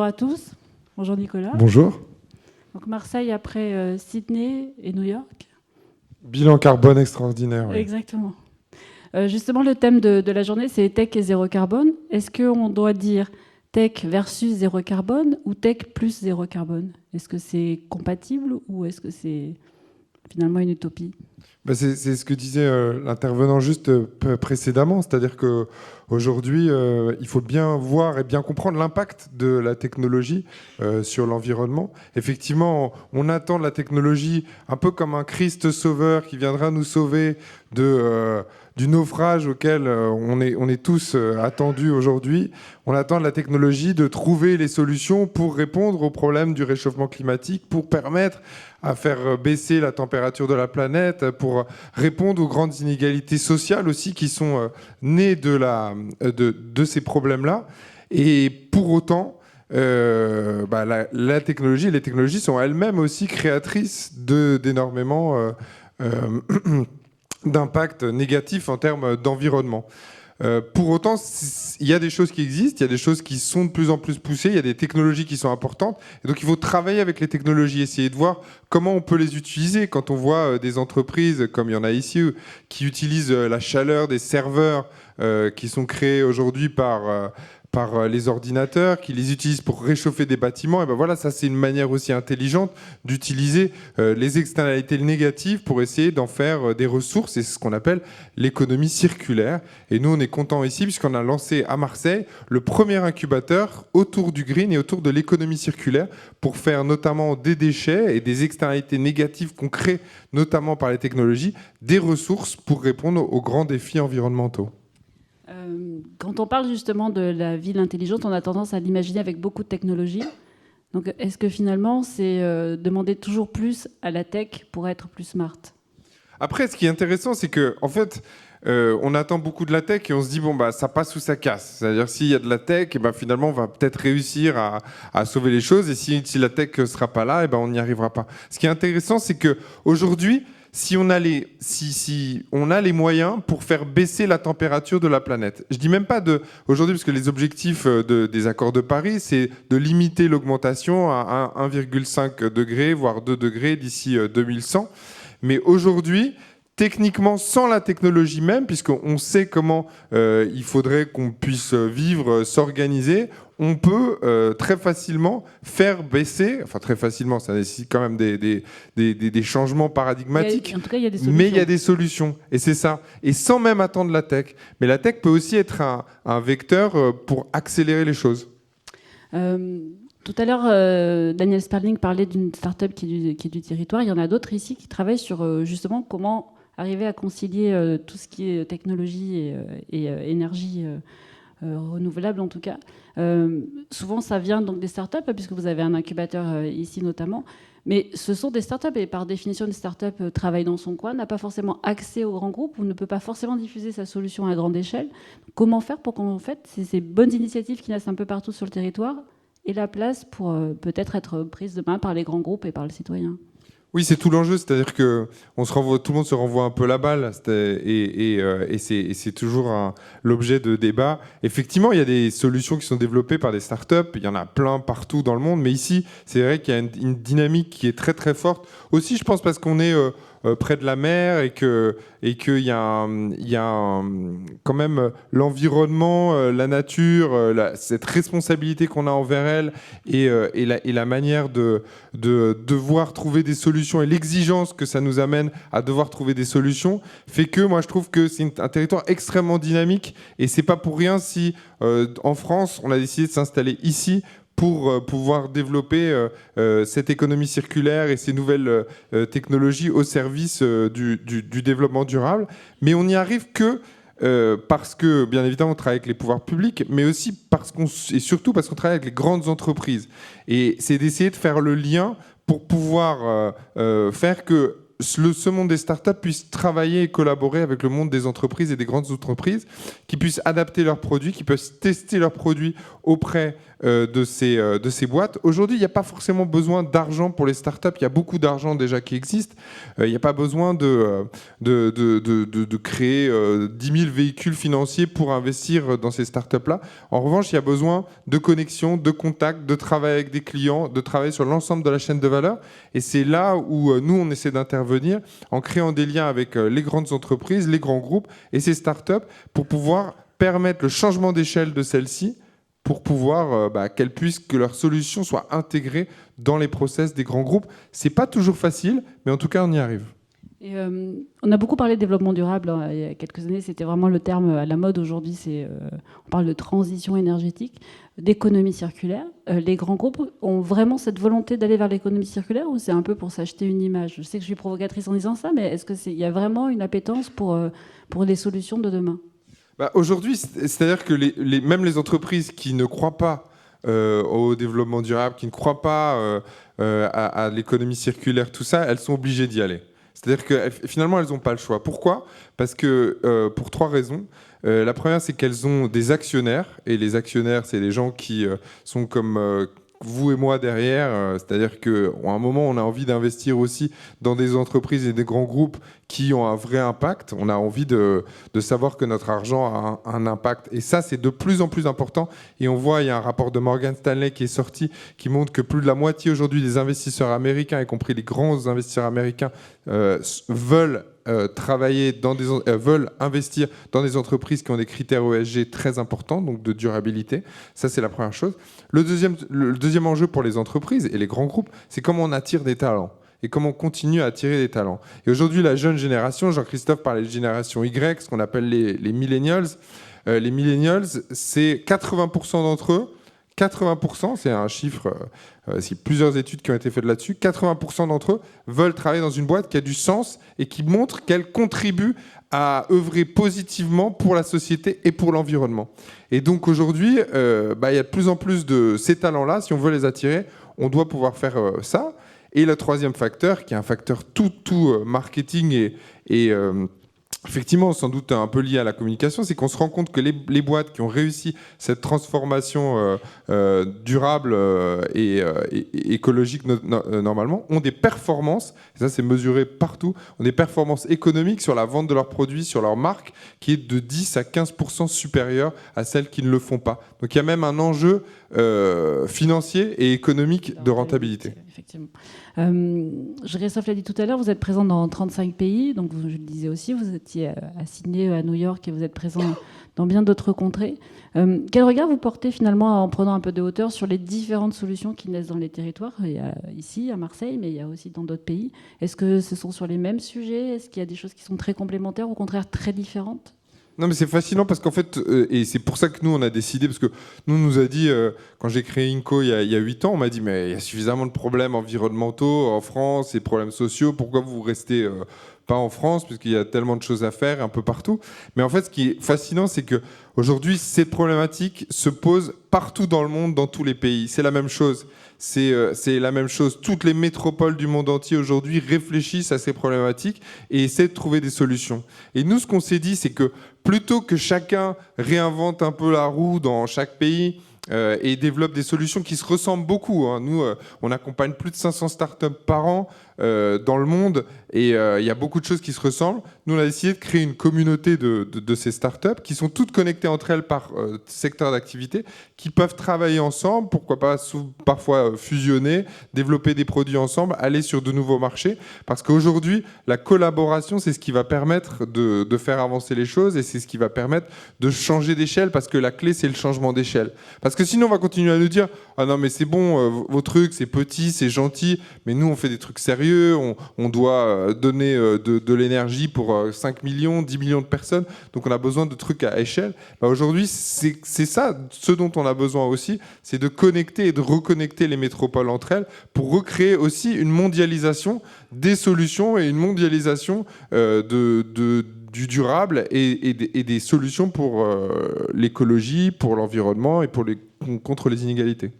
à tous. Bonjour Nicolas. Bonjour. Donc Marseille après Sydney et New York. Bilan carbone extraordinaire. Oui. Exactement. Justement, le thème de la journée, c'est tech et zéro carbone. Est-ce qu'on doit dire tech versus zéro carbone ou tech plus zéro carbone? Est-ce que c'est compatible ou est-ce que c'est finalement une utopie? C'est ce que disait l'intervenant juste précédemment, c'est-à-dire qu'aujourd'hui, il faut bien voir et bien comprendre l'impact de la technologie sur l'environnement. Effectivement, on attend la technologie un peu comme un Christ sauveur qui viendra nous sauver du naufrage auquel on est tous attendus aujourd'hui. On attend de la technologie de trouver les solutions pour répondre aux problèmes du réchauffement climatique, pour permettre à faire baisser la température de la planète, pour répondre aux grandes inégalités sociales aussi qui sont nées de ces problèmes-là. Et pour autant, la technologie, les technologies sont elles-mêmes aussi créatrices d'énormément d'impact négatif en termes d'environnement. Pour autant, il y a des choses qui existent, il y a des choses qui sont de plus en plus poussées, il y a des technologies qui sont importantes. Et donc il faut travailler avec les technologies, essayer de voir comment on peut les utiliser. Quand on voit des entreprises, comme il y en a ici, qui utilisent la chaleur des serveurs qui sont créés aujourd'hui par les ordinateurs, qui les utilisent pour réchauffer des bâtiments, et ben voilà, ça c'est une manière aussi intelligente d'utiliser les externalités négatives pour essayer d'en faire des ressources, et c'est ce qu'on appelle l'économie circulaire. Et nous on est contents ici puisqu'on a lancé à Marseille le premier incubateur autour du green et autour de l'économie circulaire pour faire notamment des déchets et des externalités négatives qu'on crée notamment par les technologies, des ressources pour répondre aux grands défis environnementaux. Quand on parle justement de la ville intelligente, on a tendance à l'imaginer avec beaucoup de technologies. Donc, est-ce que finalement, c'est demander toujours plus à la tech pour être plus smart? Après, ce qui est intéressant, c'est que, en fait, on attend beaucoup de la tech et on se dit ça passe ou ça casse. C'est-à-dire s'il y a de la tech, et finalement, on va peut-être réussir à sauver les choses. Et si la tech ne sera pas là, on n'y arrivera pas. Ce qui est intéressant, c'est que aujourd'hui, si on a les moyens pour faire baisser la température de la planète. Je dis même pas aujourd'hui, parce que les objectifs des accords de Paris, c'est de limiter l'augmentation à 1,5 degré, voire 2 degrés d'ici 2100. Mais aujourd'hui, techniquement, sans la technologie même, puisqu'on sait comment il faudrait qu'on puisse vivre, s'organiser, on peut très facilement faire baisser, enfin très facilement, ça nécessite quand même des changements paradigmatiques, En tout cas, il y a des solutions. Mais il y a des solutions, et c'est ça. Et sans même attendre la tech. Mais la tech peut aussi être un vecteur pour accélérer les choses. Tout à l'heure, Daniel Sperling parlait d'une start-up qui est du territoire. Il y en a d'autres ici qui travaillent sur justement comment arriver à concilier tout ce qui est technologie et énergie renouvelable en tout cas. Souvent, ça vient donc des startups, puisque vous avez un incubateur ici notamment. Mais ce sont des startups et par définition, une startup travaille dans son coin, n'a pas forcément accès aux grands groupes ou ne peut pas forcément diffuser sa solution à grande échelle. Comment faire pour qu'en fait, ces bonnes initiatives qui naissent un peu partout sur le territoire aient la place pour peut-être être prises demain par les grands groupes et par le citoyen? Oui, c'est tout l'enjeu, c'est-à-dire que tout le monde se renvoie un peu la balle, et c'est toujours l'objet de débat. Effectivement, il y a des solutions qui sont développées par des startups, il y en a plein partout dans le monde, mais ici, c'est vrai qu'il y a une dynamique qui est très très forte. Aussi, je pense parce qu'on est près de la mer et qu'il y a quand même l'environnement, la nature, cette responsabilité qu'on a envers elle et la manière de devoir trouver des solutions et l'exigence que ça nous amène à devoir trouver des solutions fait que moi je trouve que c'est un territoire extrêmement dynamique et c'est pas pour rien si en France on a décidé de s'installer ici pour pouvoir développer cette économie circulaire et ces nouvelles technologies au service du développement durable. Mais on n'y arrive que parce que, bien évidemment, on travaille avec les pouvoirs publics, mais aussi et surtout parce qu'on travaille avec les grandes entreprises. Et c'est d'essayer de faire le lien pour pouvoir faire que ce monde des startups puisse travailler et collaborer avec le monde des entreprises et des grandes entreprises, qui puissent adapter leurs produits, qui puissent tester leurs produits auprès de ces boîtes. Aujourd'hui, il n'y a pas forcément besoin d'argent pour les startups. Il y a beaucoup d'argent déjà qui existe. Il n'y a pas besoin de créer 10 000 véhicules financiers pour investir dans ces startups-là. En revanche, il y a besoin de connexion, de contact, de travail avec des clients, de travailler sur l'ensemble de la chaîne de valeur. Et c'est là où nous, on essaie d'intervenir en créant des liens avec les grandes entreprises, les grands groupes et ces startups pour pouvoir permettre le changement d'échelle de celles-ci, pour pouvoir que leurs solutions soient intégrées dans les process des grands groupes. C'est pas toujours facile, mais en tout cas, on y arrive. Et, on a beaucoup parlé de développement durable il y a quelques années, c'était vraiment le terme à la mode aujourd'hui. On parle de transition énergétique, d'économie circulaire. Les grands groupes ont vraiment cette volonté d'aller vers l'économie circulaire ou c'est un peu pour s'acheter une image? Je sais que je suis provocatrice en disant ça, mais est-ce qu'il y a vraiment une appétence pour les solutions de demain? Aujourd'hui, c'est-à-dire que même les entreprises qui ne croient pas au développement durable, qui ne croient pas à l'économie circulaire, tout ça, elles sont obligées d'y aller. C'est-à-dire que finalement, elles n'ont pas le choix. Pourquoi ? Parce que pour 3 raisons. La première, c'est qu'elles ont des actionnaires, et les actionnaires, c'est les gens qui sont comme vous et moi derrière, c'est-à-dire qu'à un moment, on a envie d'investir aussi dans des entreprises et des grands groupes qui ont un vrai impact. On a envie de savoir que notre argent a un impact. Et ça, c'est de plus en plus important. Et on voit, il y a un rapport de Morgan Stanley qui est sorti, qui montre que plus de la moitié aujourd'hui des investisseurs américains, y compris les grands investisseurs américains, veulent veulent investir dans des entreprises qui ont des critères ESG très importants, donc de durabilité. Ça, c'est la première chose. Le deuxième enjeu pour les entreprises et les grands groupes, c'est comment on attire des talents et comment on continue à attirer des talents. Et aujourd'hui, la jeune génération, Jean-Christophe parlait de génération Y, ce qu'on appelle les millennials. Les millennials, c'est 80% d'entre eux, 80%, c'est un chiffre, c'est plusieurs études qui ont été faites là-dessus, 80% d'entre eux veulent travailler dans une boîte qui a du sens et qui montre qu'elle contribue à œuvrer positivement pour la société et pour l'environnement. Et donc aujourd'hui, il y a de plus en plus de ces talents-là. Si on veut les attirer, on doit pouvoir faire ça. Et le troisième facteur, qui est un facteur tout marketing et effectivement, sans doute un peu lié à la communication, c'est qu'on se rend compte que les boîtes qui ont réussi cette transformation durable et écologique normalement ont des performances, et ça c'est mesuré partout, ont des performances économiques sur la vente de leurs produits, sur leur marque, qui est de 10 à 15% supérieure à celles qui ne le font pas. Donc il y a même un enjeu financier et économique de rentabilité. Effectivement. Christophe l'a dit tout à l'heure, vous êtes présent dans 35 pays, donc je le disais aussi, vous étiez à Sydney, à New York, et vous êtes présent dans bien d'autres contrées. Quel regard vous portez finalement, en prenant un peu de hauteur, sur les différentes solutions qui naissent dans les territoires? Il y a ici, à Marseille, mais il y a aussi dans d'autres pays. Est-ce que ce sont sur les mêmes sujets? Est-ce qu'il y a des choses qui sont très complémentaires, ou au contraire très différentes? Non, mais c'est fascinant parce qu'en fait, et c'est pour ça que nous, on a décidé, parce que nous a dit, quand j'ai créé Inco il y a 8 ans, on m'a dit, mais il y a suffisamment de problèmes environnementaux en France et problèmes sociaux, pourquoi vous restez pas en France, puisqu'il y a tellement de choses à faire un peu partout. Mais en fait, ce qui est fascinant, c'est qu'aujourd'hui, cette problématique se pose partout dans le monde, dans tous les pays. C'est la même chose. C'est la même chose. Toutes les métropoles du monde entier aujourd'hui réfléchissent à ces problématiques et essaient de trouver des solutions. Et nous, ce qu'on s'est dit, c'est que plutôt que chacun réinvente un peu la roue dans chaque pays et développe des solutions qui se ressemblent beaucoup, hein. Nous, on accompagne plus de 500 startups par an dans le monde et il y a beaucoup de choses qui se ressemblent. Nous, on a décidé de créer une communauté de ces startups qui sont toutes connectées entre elles par secteur d'activité, qui peuvent travailler ensemble, pourquoi pas parfois fusionner, développer des produits ensemble, aller sur de nouveaux marchés. Parce qu'aujourd'hui, la collaboration, c'est ce qui va permettre de faire avancer les choses et c'est ce qui va permettre de changer d'échelle, parce que la clé, c'est le changement d'échelle. Parce que sinon, on va continuer à nous dire « Ah non, mais c'est bon, vos trucs, c'est petit, c'est gentil, mais nous, on fait des trucs sérieux, on doit donner de l'énergie pour 5 millions, 10 millions de personnes, donc on a besoin de trucs à échelle. » Aujourd'hui, c'est ça, ce dont on a besoin aussi, c'est de connecter et de reconnecter les métropoles entre elles pour recréer aussi une mondialisation des solutions et une mondialisation du durable et des solutions pour l'écologie, pour l'environnement et contre les inégalités.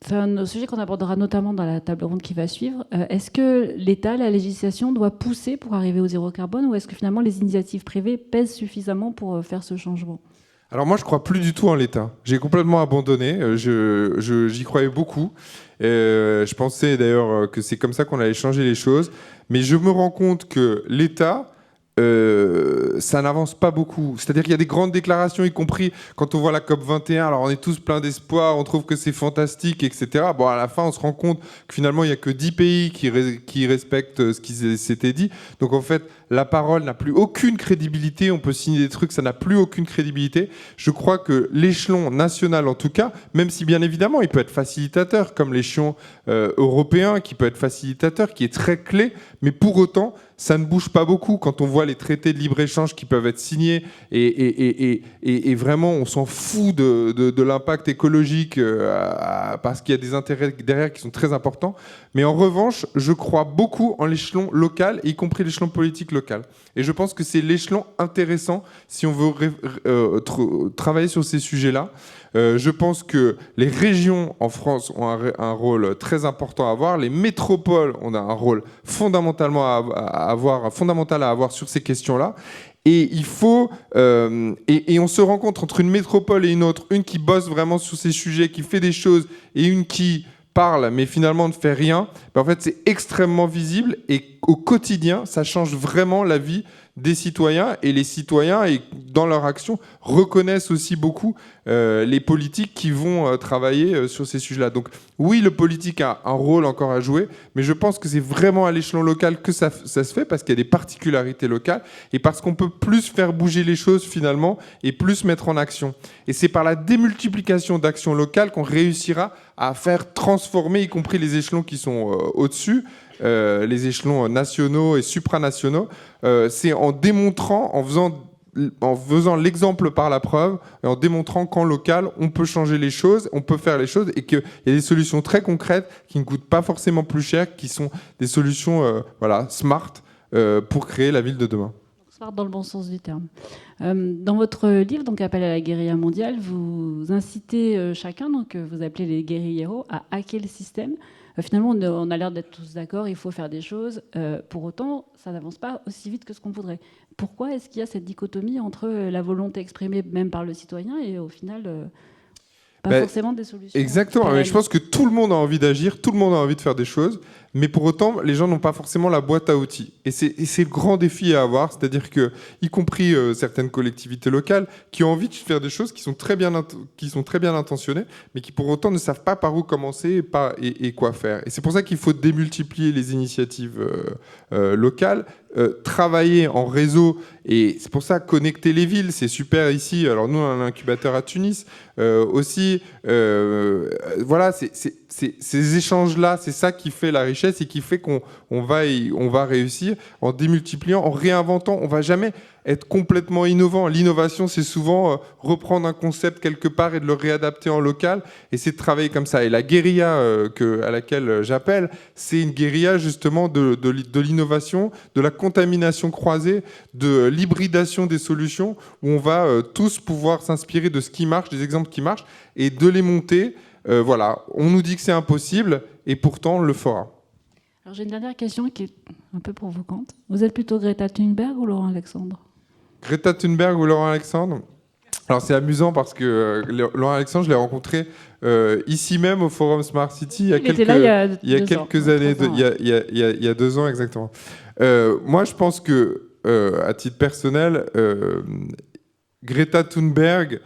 C'est un sujet qu'on abordera notamment dans la table ronde qui va suivre. Est-ce que l'État, la législation doit pousser pour arriver au zéro carbone, ou est-ce que finalement les initiatives privées pèsent suffisamment pour faire ce changement ? Alors moi, je crois plus du tout en l'État. J'ai complètement abandonné. J'y croyais beaucoup. Je pensais d'ailleurs que c'est comme ça qu'on allait changer les choses. Mais je me rends compte que l'État, ça n'avance pas beaucoup. C'est-à-dire qu'il y a des grandes déclarations, y compris quand on voit la COP21. Alors on est tous pleins d'espoir, on trouve que c'est fantastique, etc. Bon, à la fin, on se rend compte que finalement, il n'y a que 10 pays qui respectent ce qui s'était dit. Donc en fait, la parole n'a plus aucune crédibilité. On peut signer des trucs, ça n'a plus aucune crédibilité. Je crois que l'échelon national, en tout cas, même si bien évidemment, il peut être facilitateur, comme l'échelon européen, qui peut être facilitateur, qui est très clé, mais pour autant, ça ne bouge pas beaucoup quand on voit les traités de libre-échange qui peuvent être signés et vraiment on s'en fout de l'impact écologique parce qu'il y a des intérêts derrière qui sont très importants. Mais en revanche, je crois beaucoup en l'échelon local, y compris l'échelon politique local. Et je pense que c'est l'échelon intéressant si on veut travailler sur ces sujets-là. Je pense que les régions en France ont un rôle très important à avoir. Les métropoles ont un rôle fondamental à avoir sur ces questions-là. Et il faut et on se rencontre entre une métropole et une autre, une qui bosse vraiment sur ces sujets, qui fait des choses, et une qui parle mais finalement ne fait rien. En fait, c'est extrêmement visible et au quotidien, ça change vraiment la vie des citoyens, et les citoyens, et dans leur action, reconnaissent aussi beaucoup les politiques qui vont travailler sur ces sujets-là. Donc oui, le politique a un rôle encore à jouer, mais je pense que c'est vraiment à l'échelon local que ça se fait, parce qu'il y a des particularités locales, et parce qu'on peut plus faire bouger les choses finalement, et plus mettre en action. Et c'est par la démultiplication d'actions locales qu'on réussira à faire transformer, y compris les échelons qui sont au-dessus, les échelons nationaux et supranationaux. C'est en démontrant, en faisant l'exemple par la preuve, et en démontrant qu'en local, on peut changer les choses, on peut faire les choses, et qu'il y a des solutions très concrètes qui ne coûtent pas forcément plus cher, qui sont des solutions smart pour créer la ville de demain. Smart dans le bon sens du terme. Dans votre livre, donc Appel à la guérilla mondiale, vous incitez chacun, donc vous appelez les guérilleros, à hacker le système. Finalement, on a l'air d'être tous d'accord, il faut faire des choses. Pour autant, ça n'avance pas aussi vite que ce qu'on voudrait. Pourquoi est-ce qu'il y a cette dichotomie entre la volonté exprimée même par le citoyen et au final, pas forcément des solutions? Exactement. Mais je pense que tout le monde a envie d'agir, tout le monde a envie de faire des choses, mais pour autant, les gens n'ont pas forcément la boîte à outils. Et c'est le grand défi à avoir, c'est-à-dire que, y compris certaines collectivités locales, qui ont envie de faire des choses qui sont très bien intentionnées, mais qui pour autant ne savent pas par où commencer et quoi faire. Et c'est pour ça qu'il faut démultiplier les initiatives locales, travailler en réseau, et c'est pour ça connecter les villes, c'est super ici. Alors nous, on a un incubateur à Tunis aussi. Voilà, ces échanges-là, c'est ça qui fait la richesse et qui fait qu'on va réussir en démultipliant, en réinventant. On va jamais être complètement innovant. L'innovation, c'est souvent reprendre un concept quelque part et de le réadapter en local, et c'est de travailler comme ça. Et la guérilla à laquelle j'appelle, c'est une guérilla justement de l'innovation, de la contamination croisée, de l'hybridation des solutions, où on va tous pouvoir s'inspirer de ce qui marche, des exemples qui marchent, et de les monter. Voilà, on nous dit que c'est impossible, et pourtant on le fera. Alors j'ai une dernière question qui est un peu provocante. Vous êtes plutôt Greta Thunberg ou Laurent Alexandre ? Greta Thunberg ou Laurent Alexandre ? Alors c'est amusant parce que Laurent Alexandre, je l'ai rencontré ici même au Forum Smart City il y a quelques années, il y a 2 ans exactement. Moi je pense que, à titre personnel, Greta Thunberg,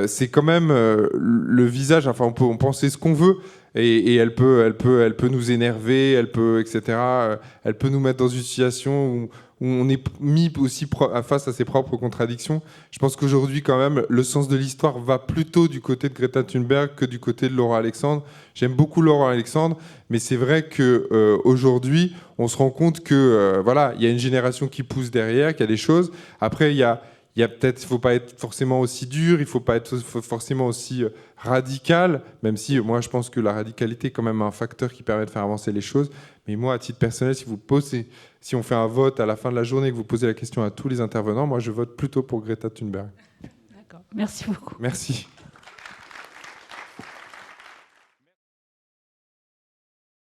c'est quand même le visage, enfin on peut en penser ce qu'on veut, et elle peut nous énerver, etc. Elle peut nous mettre dans une situation où on est mis aussi face à ses propres contradictions. Je pense qu'aujourd'hui, quand même, le sens de l'histoire va plutôt du côté de Greta Thunberg que du côté de Laurent Alexandre. J'aime beaucoup Laurent Alexandre, mais c'est vrai qu'aujourd'hui, on se rend compte que voilà, il y a une génération qui pousse derrière, qu'il y a des choses. Après, il faut pas être forcément aussi dur, il faut pas être forcément aussi radical, même si moi je pense que la radicalité est quand même un facteur qui permet de faire avancer les choses. Mais moi, à titre personnel, si on fait un vote à la fin de la journée et que vous posez la question à tous les intervenants, moi je vote plutôt pour Greta Thunberg. D'accord, merci beaucoup. Merci.